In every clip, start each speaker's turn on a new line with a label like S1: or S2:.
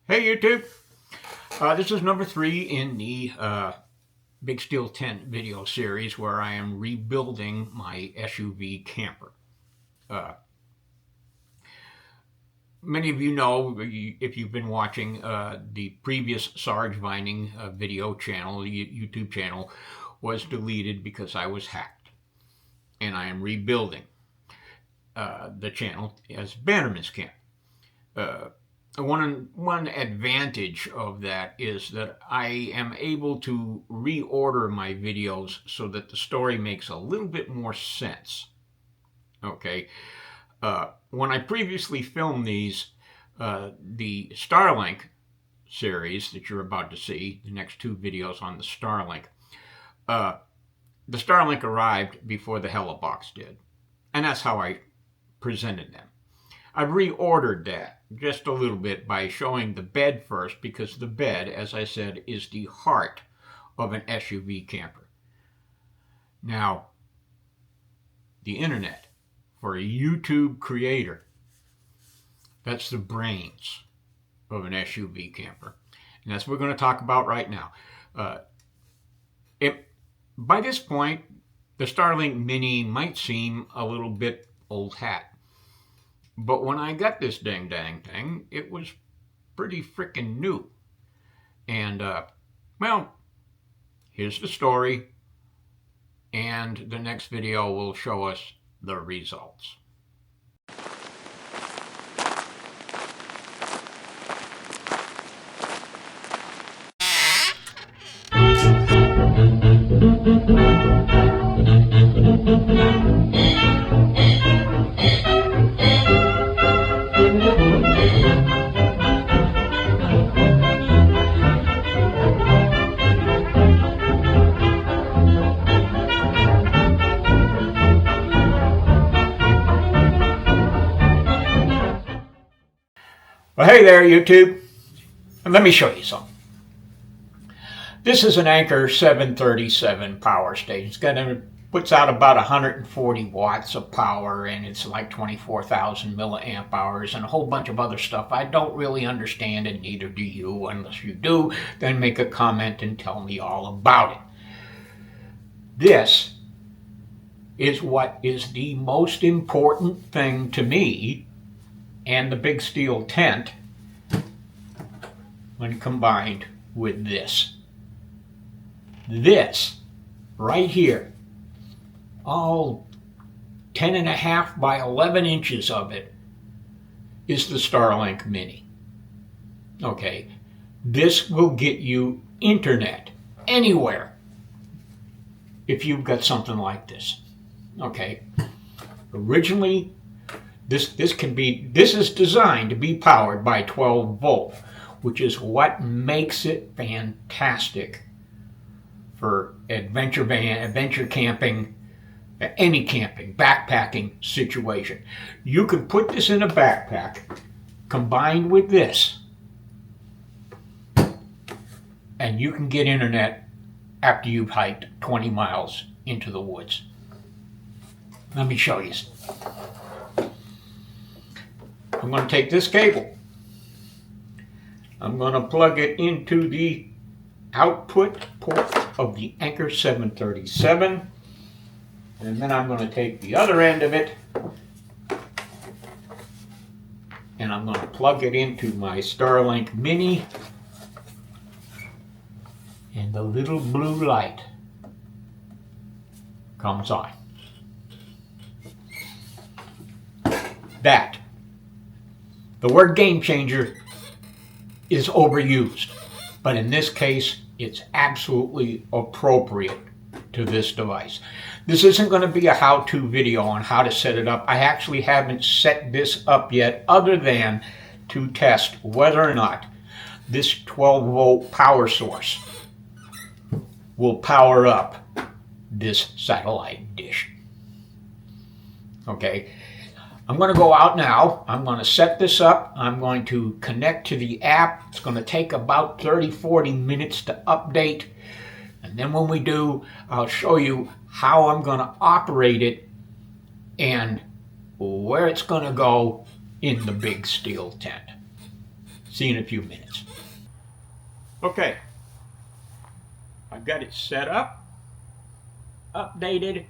S1: Hey YouTube, this is number 3 in the Big Steel Tent video series where I am rebuilding my SUV camper. Many of you know, if you've been watching the previous Sarge Vining video channel, the YouTube channel, was deleted because I was hacked. And I am rebuilding the channel as Bannerman's Camp. One advantage of that is that I am able to reorder my videos so that the story makes a little bit more sense. Okay, when I previously filmed these, the Starlink series that you're about to see, the next 2 videos on the Starlink arrived before the Helibox did, and that's how I presented them. I've reordered that just a little bit by showing the bed first, because the bed, as I said, is the heart of an SUV camper. Now, the internet, for a YouTube creator, that's the brains of an SUV camper. And that's what we're going to talk about right now. By this point, the Starlink Mini might seem a little bit old hat. But when I got this dang thing, it was pretty freaking new. And, well, here's the story. And the next video will show us the results. Well, hey there, YouTube. And let me show you something. This is an Anker 737 power station. Puts out about 140 watts of power, and it's like 24,000 milliamp hours and a whole bunch of other stuff I don't really understand, and neither do you. Unless you do, then make a comment and tell me all about it. This is what is the most important thing to me and the Big Steel Tent when combined with this. This right here, all 10.5 by 11 inches of it, is the Starlink Mini. Okay, this will get you internet anywhere if you've got something like this. Okay, originally this is designed to be powered by 12 volt, which is what makes it fantastic for adventure camping, any camping, backpacking situation. You can put this in a backpack combined with this, and you can get internet after you've hiked 20 miles into the woods. Let me show you. I'm going to take this cable. I'm going to plug it into the output port of the Anker 737. And then I'm going to take the other end of it and I'm going to plug it into my Starlink Mini. And the little blue light comes on. That. The word game changer is overused, but in this case, it's absolutely appropriate to this device. This isn't going to be a how-to video on how to set it up. I actually haven't set this up yet, other than to test whether or not this 12-volt power source will power up this satellite dish. Okay. I'm going to go out now. I'm going to set this up. I'm going to connect to the app. It's going to take about 30-40 minutes to update. And then when we do, I'll show you how I'm going to operate it and where it's going to go in the Big Steel Tent. See you in a few minutes. Okay, I've got it set up, updated,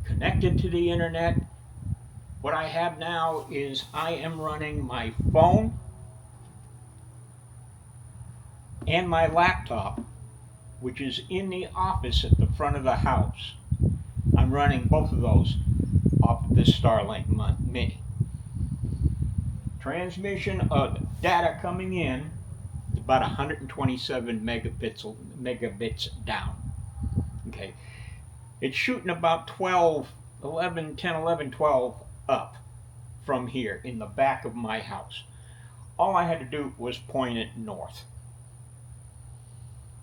S1: connected to the internet. What I have now is I am running my phone and my laptop, which is in the office at the front of the house. I'm running both of those off of this Starlink Mini. Transmission of data coming in is about 127 megabits down. Okay, it's shooting about 12 up from here in the back of my house. All I had to do was point it north.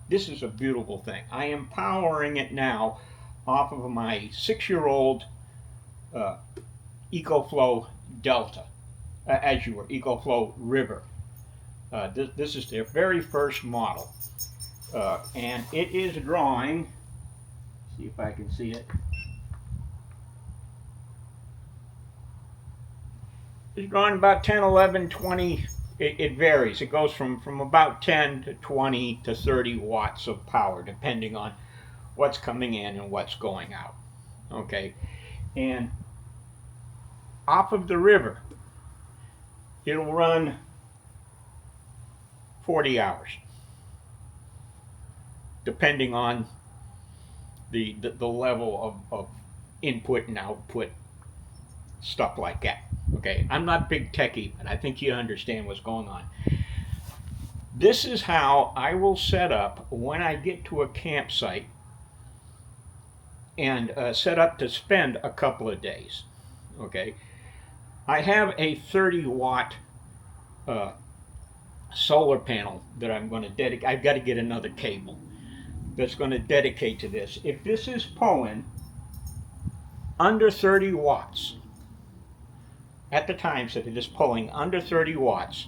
S1: This is a beautiful thing. I am powering it now off of my 6-year-old EcoFlow Delta, EcoFlow River. This is their very first model, and it is drawing, see if I can see it, it's drawing about 10, 11, 20, it varies. It goes from about 10 to 20 to 30 watts of power, depending on what's coming in and what's going out. Okay, and off of the river, it'll run 40 hours, depending on the level of input and output, stuff like that. Okay, I'm not big techie, but I think you understand what's going on. This is how I will set up when I get to a campsite and set up to spend a couple of days. Okay, I have a 30-watt solar panel that I'm going to dedicate. I've got to get another cable that's going to dedicate to this. If this is pulling under 30 watts, at the times that it is pulling under 30 watts,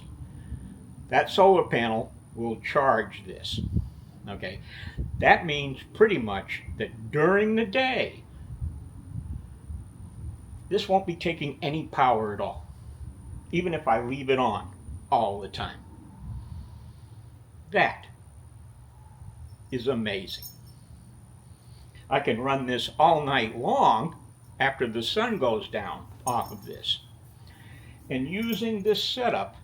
S1: that solar panel will charge this. Okay, that means pretty much that during the day, this won't be taking any power at all, even if I leave it on all the time. That is amazing. I can run this all night long after the sun goes down off of this. And using this setup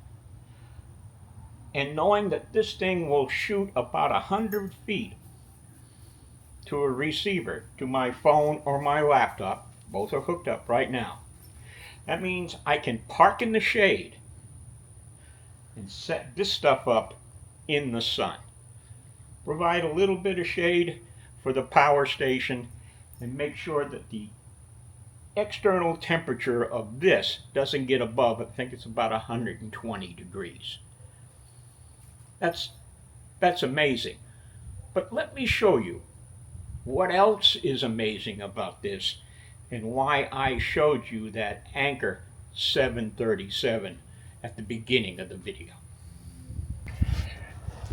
S1: and knowing that this thing will shoot about 100 feet to a receiver, to my phone or my laptop, both are hooked up right now. That means I can park in the shade and set this stuff up in the sun. Provide a little bit of shade for the power station and make sure that the external temperature of this doesn't get above, I think it's about 120 degrees. That's amazing. But let me show you what else is amazing about this and why I showed you that Anchor 737 at the beginning of the video.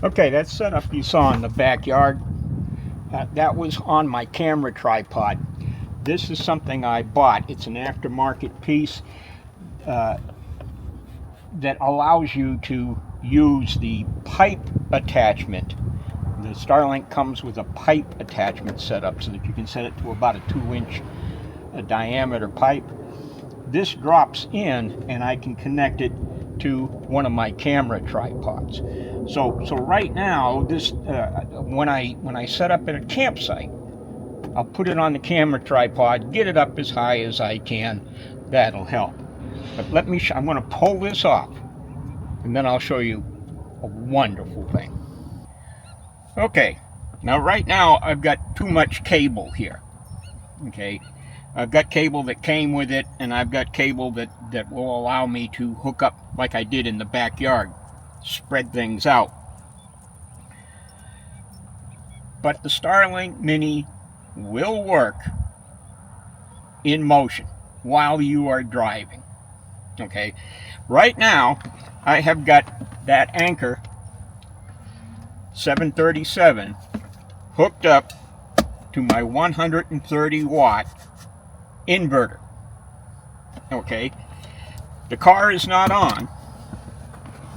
S1: Okay, that setup you saw in the backyard, that was on my camera tripod. This is something I bought. It's an aftermarket piece that allows you to use the pipe attachment. The Starlink comes with a pipe attachment setup so that you can set it to about a 2-inch diameter pipe. This drops in and I can connect it to one of my camera tripods. So right now, this when I set up at a campsite, I'll put it on the camera tripod, get it up as high as I can. That'll help. But let me I'm going to pull this off, and then I'll show you a wonderful thing. Okay, now right now I've got too much cable here. Okay, I've got cable that came with it, and I've got cable that will allow me to hook up like I did in the backyard, spread things out. But the Starlink Mini will work in motion while you are driving. Okay, right now I have got that Anchor 737 hooked up to my 130 watt inverter. Okay, the car is not on,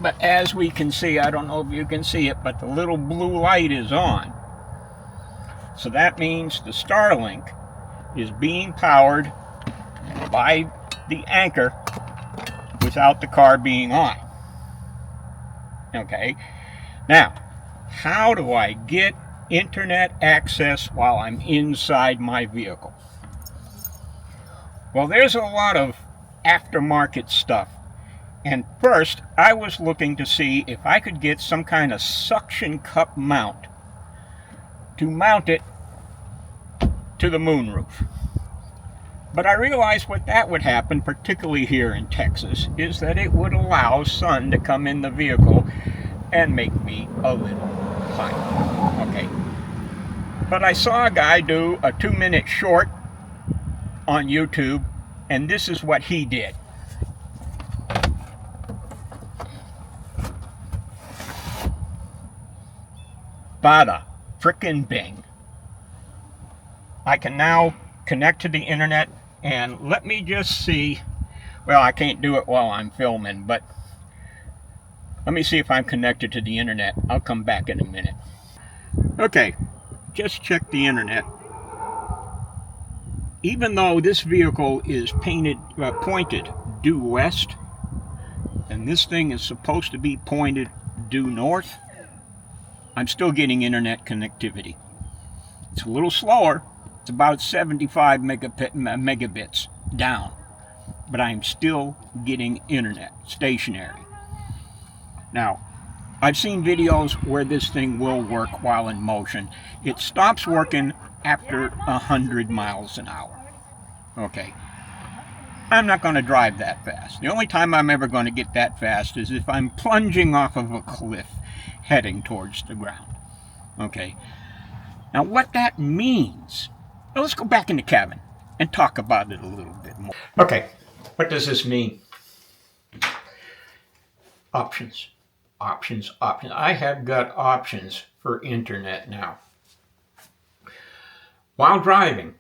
S1: But as we can see, I don't know if you can see it, but the little blue light is on. So that means the Starlink is being powered by the anchor without the car being on. Okay, now how do I get internet access while I'm inside my vehicle? Well, there's a lot of aftermarket stuff, and first I was looking to see if I could get some kind of suction cup mount to mount it to the moonroof. But I realized what that would happen, particularly here in Texas, is that it would allow sun to come in the vehicle and make me a little hot. Okay. But I saw a guy do a 2-minute short on YouTube, and this is what he did. Bada frickin' bing. I can now connect to the internet, and let me just see. Well, I can't do it while I'm filming, but let me see if I'm connected to the internet. I'll come back in a minute. Okay, just check the internet. Even though this vehicle is pointed due west, and this thing is supposed to be pointed due north, I'm still getting internet connectivity. It's a little slower. It's about 75 megabits down, but I'm still getting internet, stationary. Now, I've seen videos where this thing will work while in motion. It stops working after 100 miles an hour. Okay, I'm not going to drive that fast. The only time I'm ever going to get that fast is if I'm plunging off of a cliff heading towards the ground. Okay, now what that means, well, let's go back in the cabin and talk about it a little bit more. Okay, what does this mean? Options, options, options. I have got options for internet now. While driving,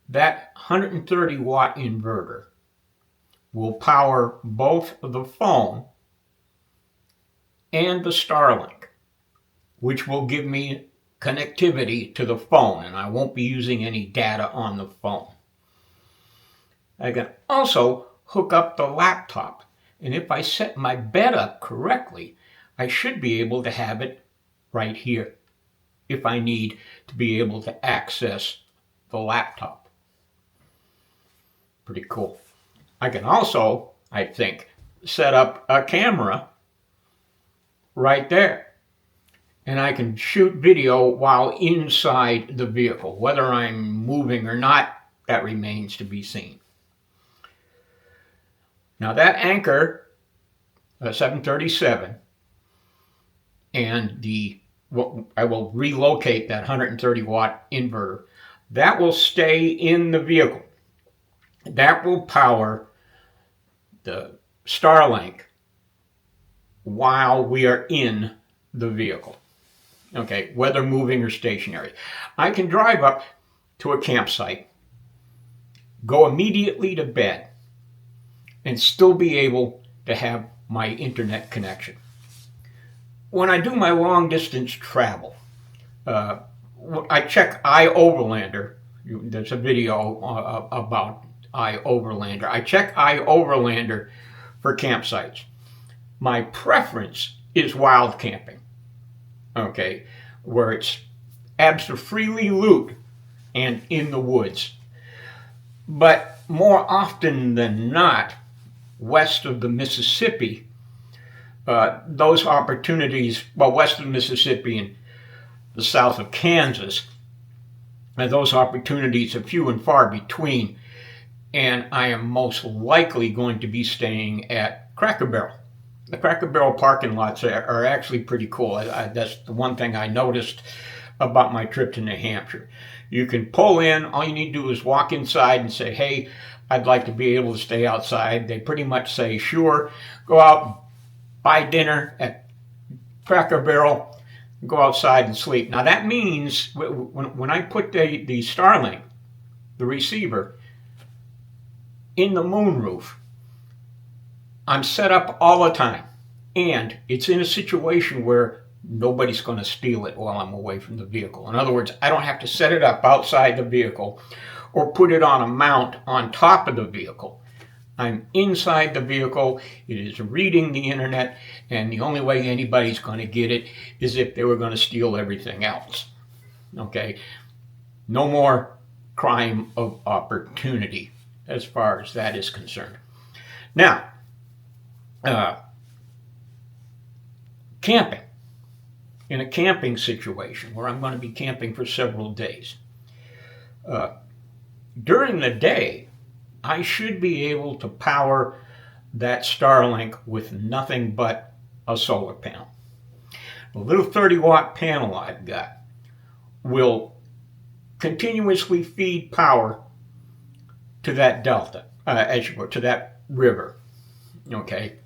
S1: that 130 watt inverter will power both the phone and the Starlink, which will give me connectivity to the phone, and I won't be using any data on the phone. I can also hook up the laptop, and if I set my bed up correctly, I should be able to have it right here if I need to be able to access the laptop. Pretty cool. I can also, I think, set up a camera right there, and I can shoot video while inside the vehicle. Whether I'm moving or not, that remains to be seen. Now that anchor, 737, and I will relocate that 130 watt inverter. That will stay in the vehicle. That will power the Starlink while we are in the vehicle. Okay, whether moving or stationary. I can drive up to a campsite, go immediately to bed, and still be able to have my internet connection. When I do my long distance travel, I check iOverlander. There's a video about iOverlander. I check iOverlander for campsites. My preference is wild camping, okay, where it's absolutely loot and in the woods. But more often than not, west of the Mississippi, those opportunities, well, west of the Mississippi and the south of Kansas, those opportunities are few and far between, and I am most likely going to be staying at Cracker Barrel. The Cracker Barrel parking lots are actually pretty cool. That's the one thing I noticed about my trip to New Hampshire. You can pull in, all you need to do is walk inside and say, hey, I'd like to be able to stay outside. They pretty much say, sure, go out, buy dinner at Cracker Barrel, go outside and sleep. Now that means when I put the Starlink, the receiver, in the moonroof, I'm set up all the time, and it's in a situation where nobody's going to steal it while I'm away from the vehicle. In other words, I don't have to set it up outside the vehicle or put it on a mount on top of the vehicle. I'm inside the vehicle, it is reading the internet, and the only way anybody's going to get it is if they were going to steal everything else. Okay? No more crime of opportunity as far as that is concerned. Now, camping. In a camping situation where I'm going to be camping for several days. During the day, I should be able to power that Starlink with nothing but a solar panel. The little 30-watt panel I've got will continuously feed power to that delta, to that river, okay?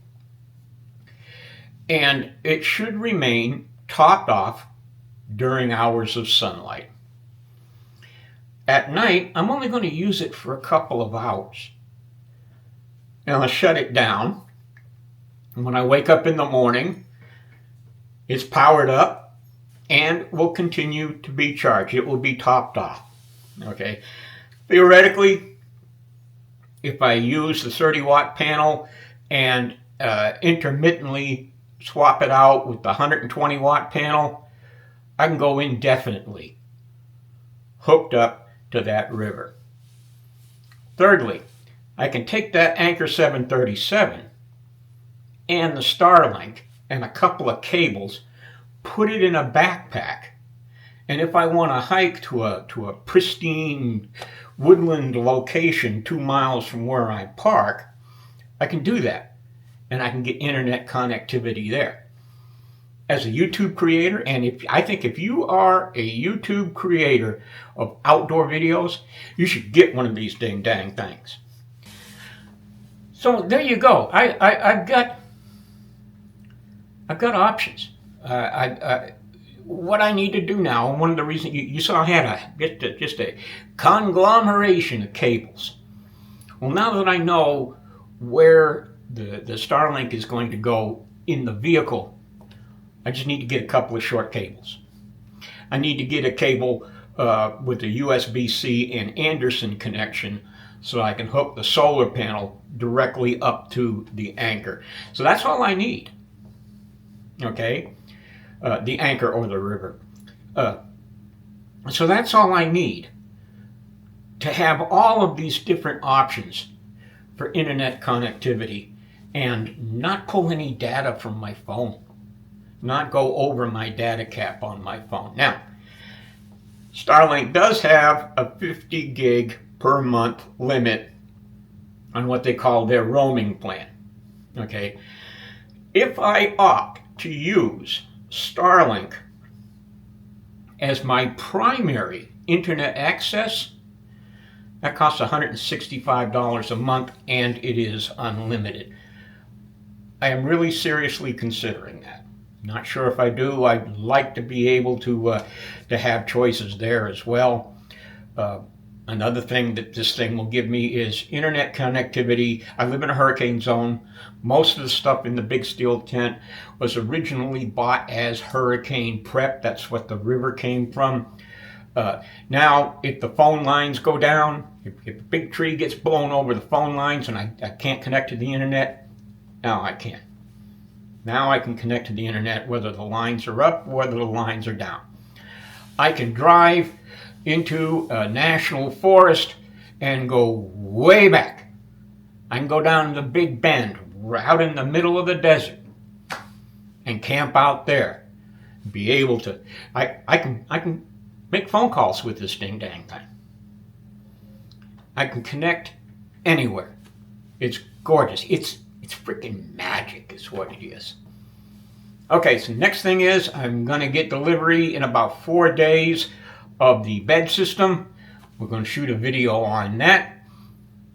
S1: And it should remain topped off during hours of sunlight. At night, I'm only going to use it for a couple of hours. Now I'll shut it down. And when I wake up in the morning, it's powered up and will continue to be charged. It will be topped off. Okay. Theoretically, if I use the 30-watt panel and intermittently swap it out with the 120-watt panel, I can go indefinitely hooked up to that river. Thirdly, I can take that Anchor 737 and the Starlink and a couple of cables, put it in a backpack, and if I want to hike to a pristine woodland location 2 miles from where I park, I can do that. And I can get internet connectivity there. As a YouTube creator, and I think if you are a YouTube creator of outdoor videos, you should get one of these dang things. So there you go. I've got options. What I need to do now, and one of the reasons you saw I had just a conglomeration of cables. Well, now that I know where the Starlink is going to go in the vehicle, I just need to get a couple of short cables. I need to get a cable with a USB-C and Anderson connection so I can hook the solar panel directly up to the Anchor. So that's all I need. Okay? The Anchor or the river. So that's all I need to have all of these different options for internet connectivity and not pull any data from my phone, not go over my data cap on my phone. Now, Starlink does have a 50 gig per month limit on what they call their roaming plan. Okay, if I opt to use Starlink as my primary internet access, that costs $165 a month and it is unlimited. I am really seriously considering that. Not sure if I do. I'd like to be able to have choices there as well. Another thing that this thing will give me is internet connectivity. I live in a hurricane zone. Most of the stuff in the big steel tent was originally bought as hurricane prep. That's what the river came from. Now, if the phone lines go down, if a big tree gets blown over the phone lines and I can't connect to the internet, now I can. Now I can connect to the internet whether the lines are up or whether the lines are down. I can drive into a national forest and go way back. I can go down to the Big Bend, out in the middle of the desert, and camp out there. Be able to, I can make phone calls with this dang thing. I can connect anywhere. It's gorgeous. It's freaking magic is what it is. Okay, so next thing is I'm going to get delivery in about 4 days of the bed system. We're going to shoot a video on that,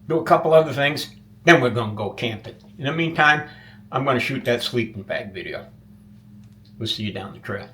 S1: do a couple other things, then we're going to go camping. In the meantime, I'm going to shoot that sleeping bag video. We'll see you down the trail.